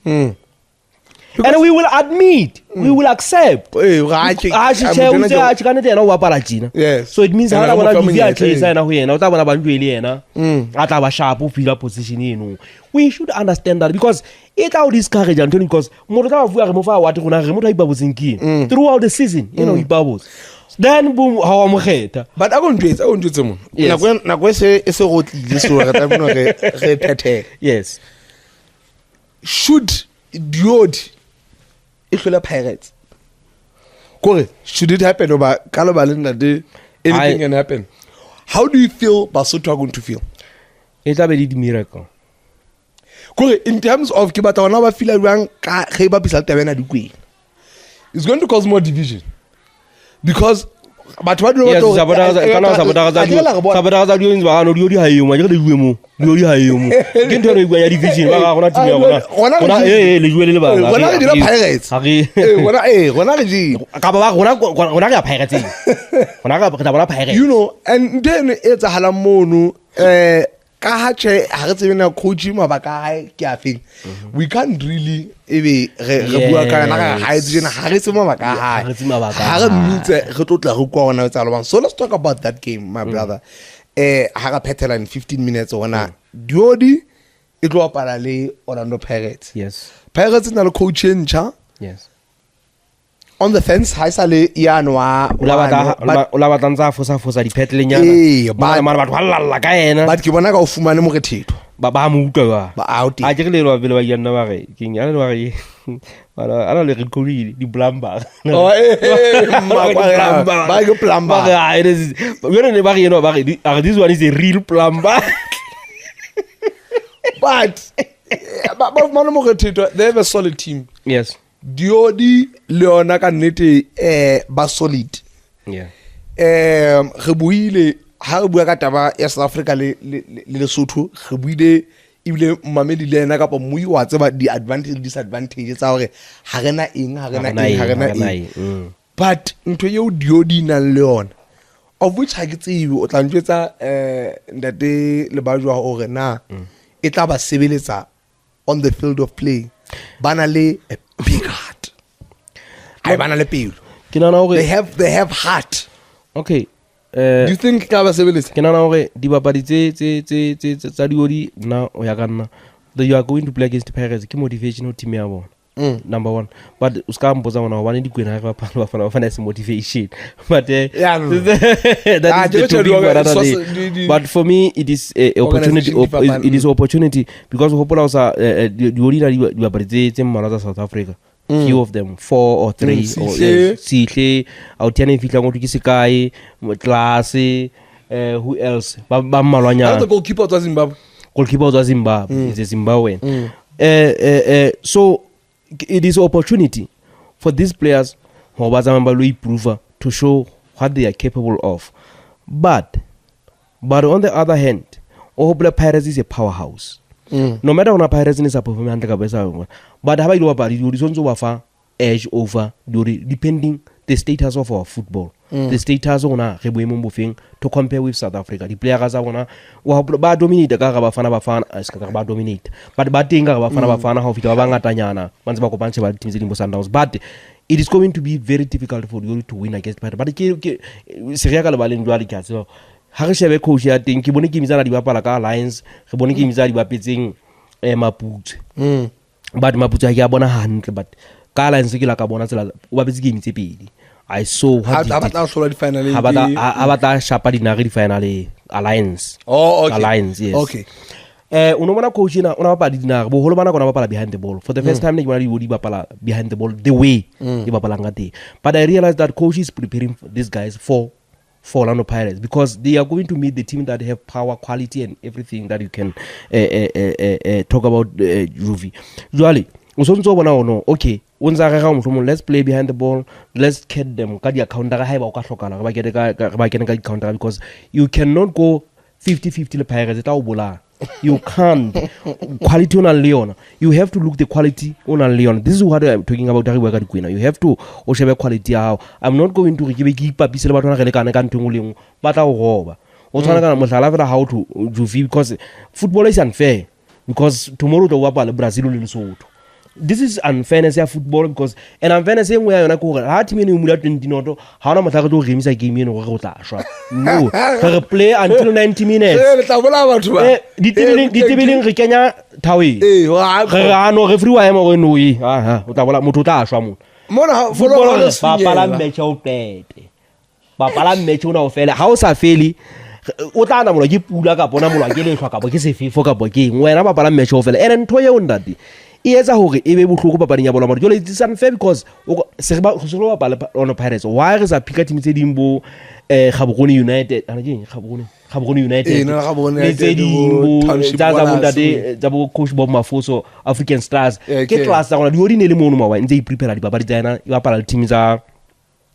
And we will admit, we will accept. Yes. So it means we should understand that because it will discourage Anthony because throughout the season, you know, he bubbles. Then boom, how am I? But I won't do it. Yes. Should Diod Lioli Pirates? Should it happen over Kalabalina Day? Anything can happen. How do you feel Lesotho are going to feel? It's a very miracle. In terms of Kibata, now I feel like it's going to cause more division. Because but what do you want you know, and then it's a halamono we can't really so let's talk about that game, my brother. 15 minutes or Diodi e tlo bapala le Orlando Pirates. Yes. Pirates na le coach e ntjha. Yes. On the fence ha isa le yanwa o la batla ntsa fosa diphethele Eh, nyana mara batho ba llalla ka ena but ke bona ka o fumane mo rethetho ba mo utlwa ba out a ke le lo bele ba yana ba re ke nya le ba re ana le recording di plumber oh ba ke plumber ba it is we ne ba re no ba re this one is a real plumber but ba fumane mo rethetho they have a solid team. Yes. Diodi leona ka nnete ba solid. Yeah. Re buile ha re bua ka taba ya South Africa le Lesotho re buile ibile mamedi le ena kapa mui wa tseba di advantage disadvantages tsa hore ha rena eng but ntho yeo Diodi na le yona of which ha ke tsebe o tla ntjwetsa ndate le bajwa hore na e tla ba sebeletsa on the field of play bana le a big heart. I bana le pelo. They have heart. Okay. Do you think ka ba sebeletsa? Ke nana hore di bapadi tsa Diodi na o ya ka nna you are going to play against the Pirates ke motivational team ya bona. Number one, but uska mpoza bona wa bana Likuena ga ba fana se motivation but that is the but for me it is a opportunity. It is opportunity because hopola usa Diodi di bapadi tse mmalwa tsa South Africa. Few of them 4 or 3 or Sihle autiane fitla ngo ke sekai class who else ba mmalwanyana the goalkeeper of Zimbabwe is a Zimbabwean. So it is opportunity for these players who are improve to show what they are capable of. But on the other hand, Ohobla Pirates is a powerhouse. No matter when a Pirates is a performance, but how you about it, edge over depending the status of our football. The status on a to compare with South Africa. The players are ba dominate the bafana as ba dominate. But batting bafana how fit abanga tanyana once ba kopantshe ba teams in Sundowns. But it is going to be very difficult for you to win against Pirates. But Syria ka le baleng jwa dikatso. Ha re shebe coach ya teng ke bone ke mizana di bapala ka Alliance, re bone ke mizana di bapetseng Maputo. But Maputo ha ke bona hantle but ka Alliance ke la ka bona tsela o bapetse game tse pedi. I saw how the final abata shapa dinare di final Alliance. Oh, okay. Alliance, yes. Okay. Uno bona coach na una bapala dinare bo holo bana kona bapala behind the ball. For the first time they di bapala behind the ball the way di bapala ngate. But I realized that coach is preparing these guys for Orlando Pirates because they are going to meet the team that have power, quality and everything that you can talk about Juvi. Usually usonzo bona ono okay unza ga mhlomong let's play behind the ball, let's get them ka dia counter ga haiba o ka hlokala ba kene ka counter because you cannot go 50-50 le Pirates eta o bola. You can't. Quality on Leon. You have to look the quality on Leon. This is what I'm talking about. Likuena. You have to oshebe quality how. I'm not going to give papi sele batho na gele kana ka ntunguleng batla o roba. O tshwana kana mohlala fela how to Juvi because football is unfair because tomorrow to wapala Brazil le Lesotho. This is unfairness of football because and unfairness e ngwe ya yona ko ha team ene umula 20 noto ha ona motho go remisa game ene go tla shwa no re play until 90 minutes le tla bola batho ba ditibileng re kenya thawe re ano referee wa ema go no yi o tla bola motho tla shwa mona football ba pala match o tete ba pala match ona o fela ha o sa feli o tla na molwa ke pula ka bona molwa ke le hlwa ka bo ke sefefo ka bo ke ngwena ba pala match o fela ene ntho ye o ndati ietsa hore ebe bohloko papading ya bola mara jole it's unfair because se ba go solo bapala Orlando Pirates why re sa phika team tse dimbo Gaborone United Gaborone United tse dimbo tsa bo coach Bob Mafoso African Stars ke class tsa gona di odine le mono mawa ntse i prepare di papadi tsa yana i bapala team tsa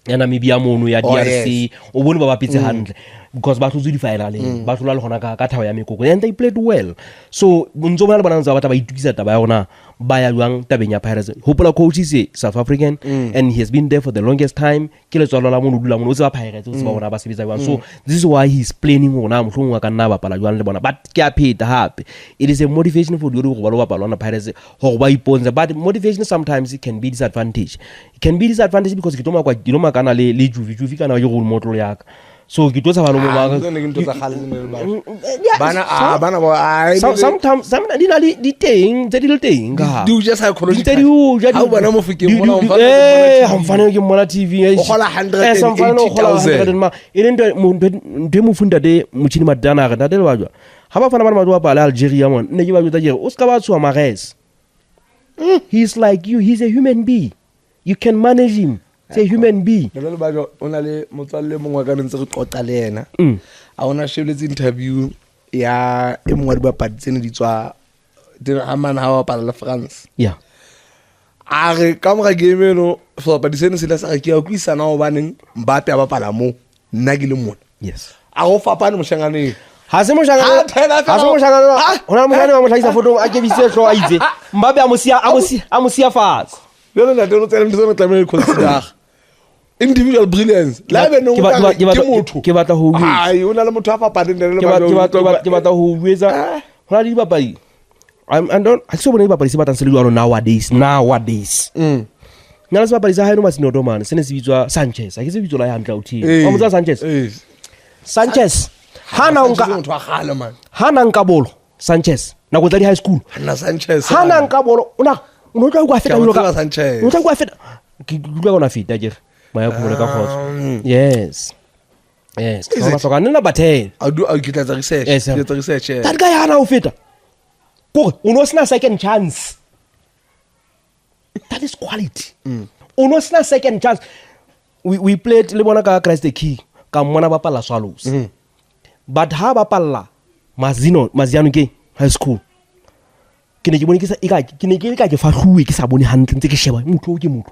ya Namibia mono ya DRC o bone ba bapetse handle because ba tlotse di final ba tlola le gona ka thawa ya mekoko and they played well so bonzo bona le bana ntse ba itukisa taba ya gona ba ya jwang tabeng ya Pirates hopola coach is South African and he has been there for the longest time ke le tswalo la mono dula mono o tsa Pirates o tsa bona ba sebetsa jwang so this is why he's planning gona mohlong wa ka nna ba pala jwang le bona but ke a pheta hape it is a motivation for Diori go ba lo bapala ona Pirates go ba iponza but motivation sometimes it can be disadvantage because ke toma kwa dilo makana le Juvi kana yo go motlo yaka so ke tlo sa bana mo ba tsone ke ntho tsa kgale bana ba sometimes di na di teng tse di le teng ka di uja psychology di uja ha o bona mo fikeng mona ha mfana ke mona TV o gola 180,000 ma ile ndo mo funda de motšhini madana ga ntate le ba jwa ha ba fana ba ba pala Algeria mon nne ke ba jwa jere o ska ba tswa mages he's like you, he's a human being, you can manage him. It's a human being. Le ba jwa ona le motswalle mongwe ka ntse re qoqa le yena a ona shebeletse interview ya e mongwe ba patsene di tswa amana ha wa pala la France a re ka mo ga game no for ba disene se la sa ke ya kuisana o baneng Mbappe a ba pala mo nna ke le mona a go fapane mo shangane ha se mo shangane ona mo shangane wa mo tlhaisa foto a ke bise tlo a itse Mbappe a mo sia fats le nna tlo tsela ntse re tlamele consider individual brilliance la be no ke batla ho ai ona le motho a fapane le ke batla ho uetsa hona di bapadi I don't so bona bapadi se batang se le jwalo nowadays ngala se bapadi sa haeno masino domane se ne se bitswa Sanchez a ke se bitswa la ya ntla uthi o motsa Sanchez hana nka bolo Sanchez na go tla di high school hana nka bolo una tla go feta lo ka Sanchez o tla go feta ke dula gona feta jere maya go ka khotso yes so ka nna ba 10 a kitla tsa research that guy hana o feta go uno sna second chance that is quality uno sna second chance we played le bona ka Christ the King ka mona ba palla Swallows but ha ba palla Maziano ke high school ke ne ke bone ke fahluwe ke sa bone hantle ntse ke sheba motho ke motho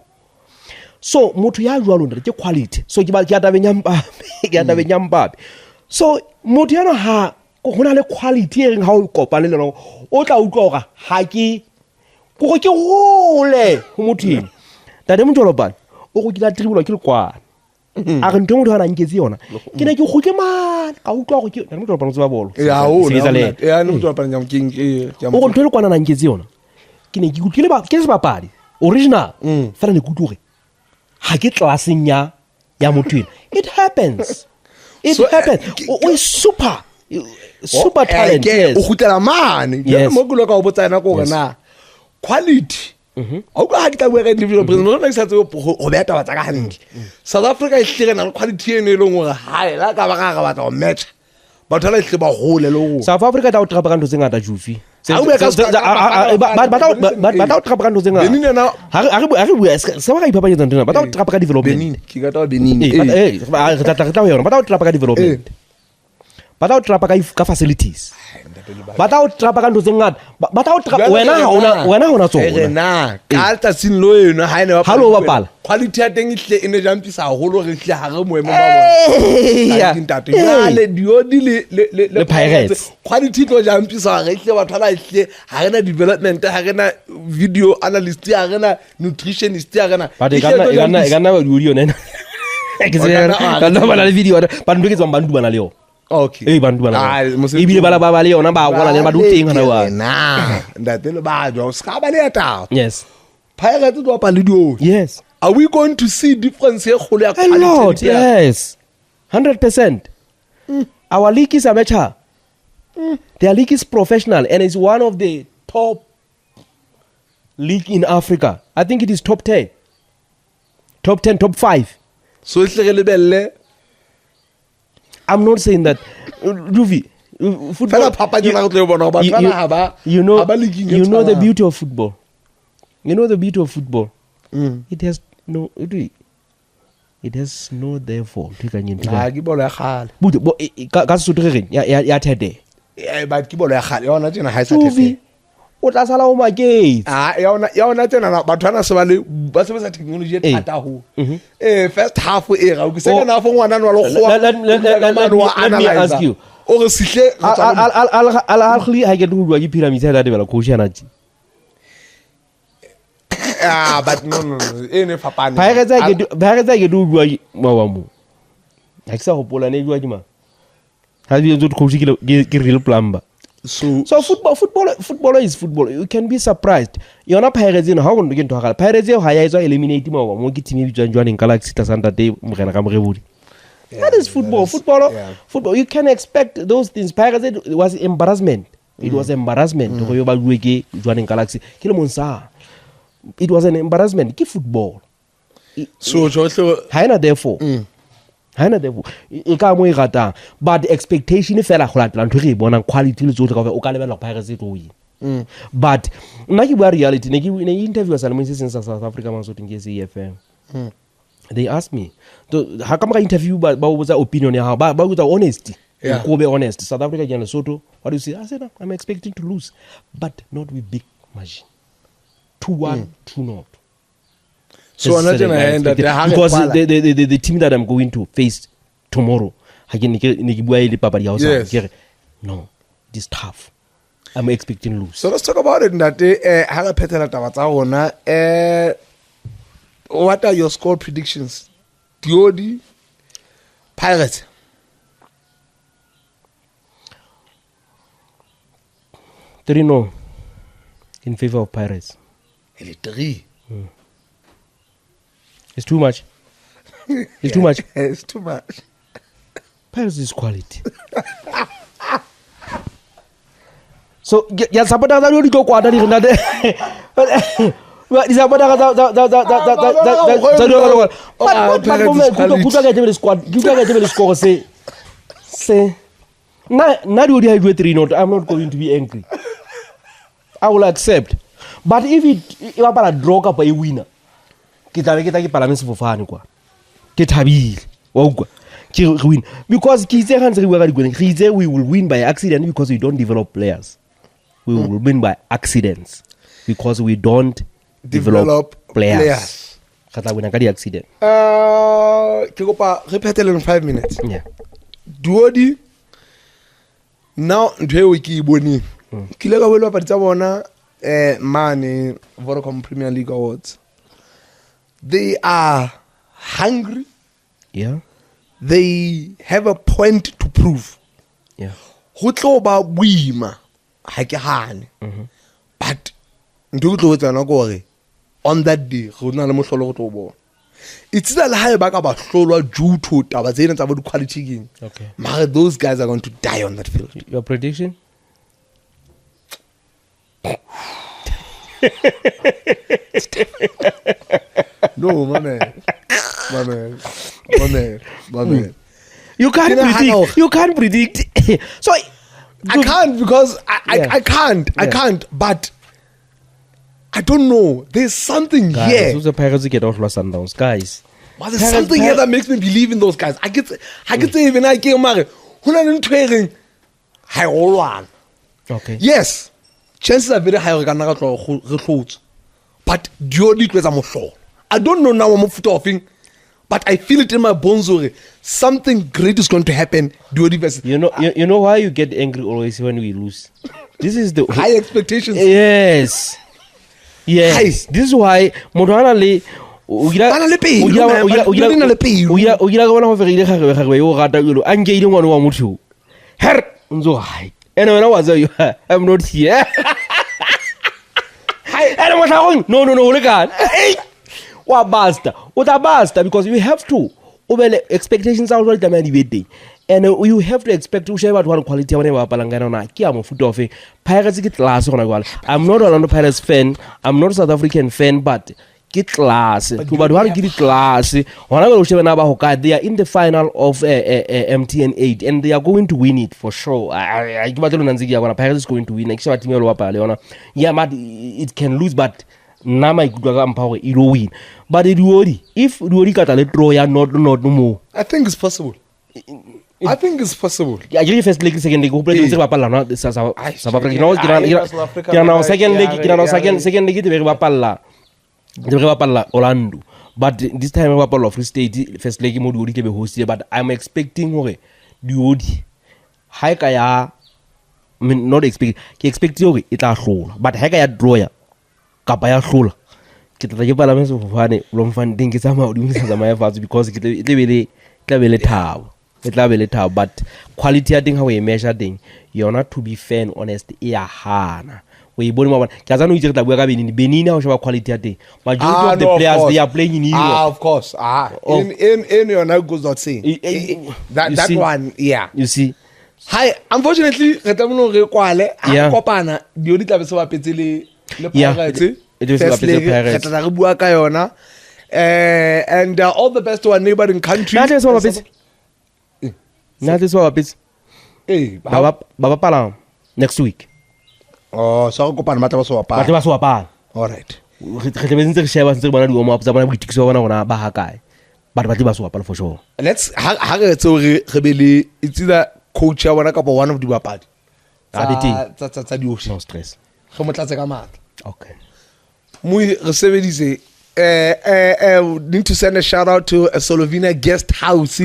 so motho ya jwalo ntle ke quality so ke ba ke atabenya Mbappe so motho yana ha go na le quality e reng ha o kopane le no o tla utlwa ha ke go ke hole ho motho tade motho lo bana o go kila tribulo ke le kwana a re ntwe motho ana nketse yona ke ne ke goke man ka utlwa go ke tade motho lo bana tsa bolo ya no motho lo bana king o go ntwe le kwana ana nketse yona ke ne ke utlwile ba ke se bapadi original fela ne ke utlwe ha ke classing ya motho it happens o is super talent o gutela mane ya mo go loka o botsana go rena quality o ka ha ke tla individual president no nna se go beta ba tsa ka hantle South Africa e hlile na quality ene le ngwe hae la ka ba ga batla go match ba thola hle ba hole le go South Africa ta o trapa ka ntho tse ngata Jufi ba ta o trapa ka ntho tse ngata Benin na ha re bua se ba ga ipapanyetsa ntona ba ta o trapa ka development ke ga ta Benin re tla yona ba ta o trapa ka development ba ta o trapa ka facilities ba ta o trapa ka ntho tse ngata ba ta o trapa wena hona tsona na ka tla sin lo yena ha ene ba hallo ba pala quality ya teng ihle ene jampisa haholo re hle ha re moemo ba bona ka ntate le diodi le Pirates quality tlo jampisa re hle batho la hle ha rena development ha rena video analyst ha rena nutritionist ha rena ba kana ba diodi yona ke se kana ba la video ba ntwe ke tswa bandu bana le yo okay bandu bana e bile ba le yona ba bona le ba duteng hana wa na ntate le ba jwa ska ba le ta yes Pirates do pa le dio yes are we going to see difference e kholo ya quality yes 100% our league is amateur their league is professional and it's one of the top league in Africa. I think it is top 10 top 5 so ihle le belle I'm not saying that Ruvi football you know the beauty of football. It has no therefore ha ke bolo ya khale ka se sotreng ya thede ba ke bolo ya khale yona tsena ha isa thede o tla sala o maketse yona tsena batho ana se ba sa technology e thata ho first half e ga o ke second half ngwana no lo khoa let me ask you o re sihle al-Ahly ha ke dulwa ke pyramid ya debela coach yana tsi but no ene fapane Pirates ke dulwa wa mo ha ke sa hopola ne jwa ke ma ha di ntse coach ke real plumber. So football is football. You can be surprised. You're not Pirates in how going to Pirates ha ya eliminate mo ke team e bitswang Jwaneng Galaxy tla Santa Day mo gena ka mo rebodi. That is football. Football. yeah. Football. You can expect those things. Pirates, it was embarrassment. It was embarrassment. Galaxy. It was an embarrassment. Ke football. So Haina therefore. Haina therefore. E ka mo e ratang. But the expectation fela go latela ntho re e bonang quality le tsotle ka o ka lebella Pirates e tlo win. But nna ke bua reality ne interview sa lemong se seng sa South Africa man so ting ke CFM. They asked me to how come I interview ba botsa opinion ya ha ba botsa honesty. Yeah. Go be honest. South Africa and Lesotho, what do you say? I said I'm expecting to lose, but not with big margin. 2-1, 2-0. So another hand that because the team that I'm going to face tomorrow, Yes. no, it is tough. I'm expecting lose. So let's talk about it. What are your score predictions? Lioli, Pirates. 3-0 in favor of Pirates. 3. It's too much. It's too much. It's too much. Pirates is quality. So ya sapota ga di go kwata di rena de. Di sapota ga score say na di have 3-0. I'm not going to be angry. I will accept. But if it a draw ka pa e winner, ke palame sefofane kwa. Ke thabile. Wa utlwa. Ke win because ke itse gantse re bua ka dikweng. Ke itse we will win by accident because we don't develop players. We will win by accidents because we don't develop players. Kata wina ka di accident. Ke kopa re phetele in 5 minutes. Yeah. Duodi now ntwe ke iboni. Kile ka welwa patsa bona mane Vodacom Premier League Awards. They are hungry. Yeah. They have a point to prove. Yeah. Ho tlo ba boima ha ke hane. But ntwe tlo tsana go re on that day go na le mohlolo go tlo bona. It's not like ba ka ba hlolwa due to taba tsena tsa bo quality game. Okay. But those guys are going to die on that field. Your prediction? No, my man. You can't predict. You can't predict. So I can't because I can't. But I don't know. There's something here. Who's the Pirates get off Los Sundowns, guys? But there's something here that makes me believe in those guys. I get say even I came mare. Hona le ntwering. Hi all one. Okay. Yes. Chances are very high re kana ka tlo re hlotse. But Lioli tloetsa mohlo. I don't know now mo futa ofing. But I feel it in my bones or something great is going to happen. Lioli versus You know why you get angry always when we lose? This is the high expectations. Yes. Yes. This is why Modana le o gira ka bona ho ferile gagwe yo gata yo a nke ile ngwana wa motho. Her nzo hai. And when I was I'm not here. And what happened? No, look at. Wa basta. Uta basta because you have to. Obele expectations are already demanding. And you have to expect to share about one quality when you are palangana na ki am foot of Pirates get class on a I'm not a Orlando Pirates fan. I'm not a South African fan, but get class. But want to give it class. They are in the final of MTN 8 and they are going to win it for sure. Pirates is going to win. Yeah, but it can lose, but Nama power it will win. But it would if Lioli got a draw, not more. I think it's possible. I think it's possible. I agree first league, second league. South Africa. Second league, Orlando. But this time we Free State first leg mo Lioli ke be hosted, but I'm expecting hore Lioli ha ka not expect hore e tla hlola, but ha ka ya draw ya kapa ya hlola ke tla ke palame se fofane lo mfang ding ke tsama o dimisa tsama ya fatse because ke tla be le thabo. But quality ya ding how we measure ding, you're not to be fair and honest, hana. we bone wa bona ke a tsana o itse re tla bua ka Benin ha o sheba quality ya teng majority of the no, players course. they are playing in Europe. Of course. In your now goes not saying. That see? one, yeah. You see Hi, unfortunately, re tla mo re kwale Yeah. a kopana dio di tla be se ba petse le Yeah, Pirates. it was First ba petse league, Pirates. re tla re bua ka yona. And all the best to our neighboring country. Nathi so bapetsi nathi so bapetsi Eh, ba pala next week oh, so go kopana mata ba so ba tle apa. ba so apala All right. re tle be ntse re sheba ntse re bona di warm up tsa bona boitikiso bona gona ba ha kae ba tle ba so apala for sure. Let's ha re tse re be le it's either coach ya bona ka one of the bapadi. Tsa di ocean. No stress. Go motlatse ka matla. Okay. Re sebedise need to send a shout out to a Solovina guest house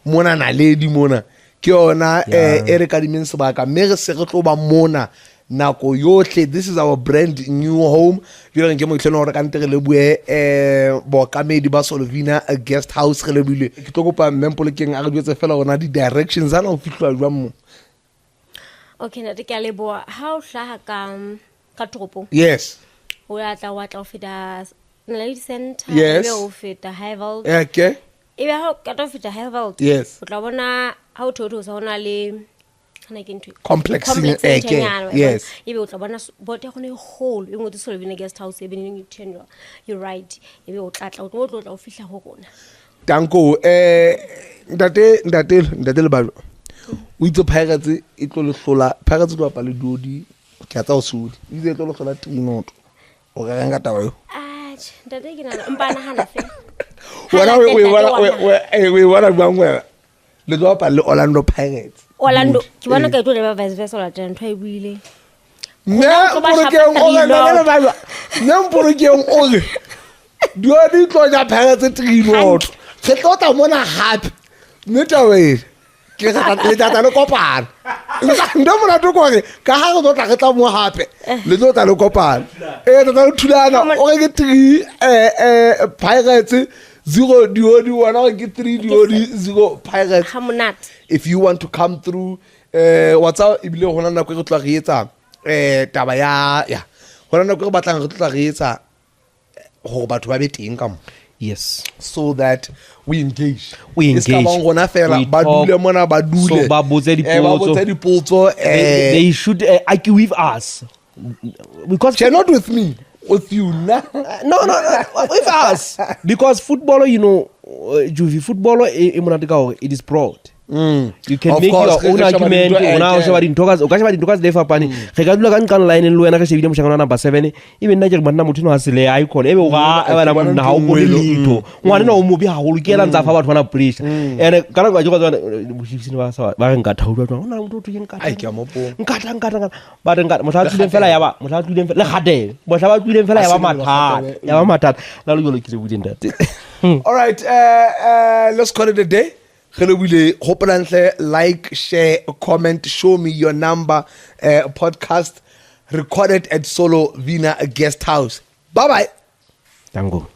mona na lady mona ke yona ere ka dimeng sebaka mme re se re tlo ba mona nako yohle. This is our brand new home. You don't get mo itlhela hore ka ntle re le bue bo kamedi ba Solovina a guest house re le bile ke tlo kopa mmempole keng a re jwetse fela rona di directions ana o fitlhwa jwa mo. Okay, na ke a leboa ha o hlaha ka toropong Yes. o ya tla wa tla o feta Lady Center Yes. ebe o feta Highveld Okay. ebe ha o ka to feta Highveld Yes. o tla bona ha o thotho sa hona le kana ke ntwe Complex ntjanyana, yes. ebe o tla bona bote ya gone whole e ngwe Solovina guest house ebe ning you you're right ebe o tla o tla o fihla ho rona. Danko ndate le balo o itse Pirates e tlo le hlola Pirates do apa le dodi ke a tsa o sudi itse e tlo le hlola 3-0 o ga nga taba yo Ndate ke na mpana hana fe we wala bangwe le do apa le Orlando Pirates Orlando ke bona ka tlo le ba vice versa la tla ntwa e buile Mpolokeng ore di tlo ja Pirates 3-0 se tlo ta mona happy netawe ke le tata le kopana ndo mona to gore ka ha go tla tla mo hape le tlo tla le kopana tata le thulana o ke 3 Pirates 0 diodi wana ke 3 diodi 0 Pirates. Hamonate. If you want to come through what's up ibile hona na go tla re etsa taba ya hona na go batlang re tla re etsa go batho ba be teng ka mo. Yes. So that we engage. We engage. Iska ba ngona fela ba dule mona ba dule. So ba botse dipotso they should argue with us because they're not with me, with you nah. no with us because footballer Juvi footballer it is broad. You can Of make course, your own argument ona o sheba dintokas o ka sheba dintokas le fapane ge ka dula ka nka line le wena ka shebile moshangana number 7 even nna ke re banna motho no a sele icon ebe o ga bana monna ha o go litho ngwana no o mobi ha go lokela ntsa fa batho bana pressure ene kana ba jwa boshibisini ba re nka thaudwa tswa ona motho o tsheng ai ke a mopo nkata ba re nkata motho a tlileng fela ya ba motho a tlileng fela le gadele motho a tlileng fela ya ba mathata la lo ke le budeng that. All right, let's call it a day. Like, share, comment, show me your number. Podcast recorded at Solovina Guest House. Bye bye. Tango.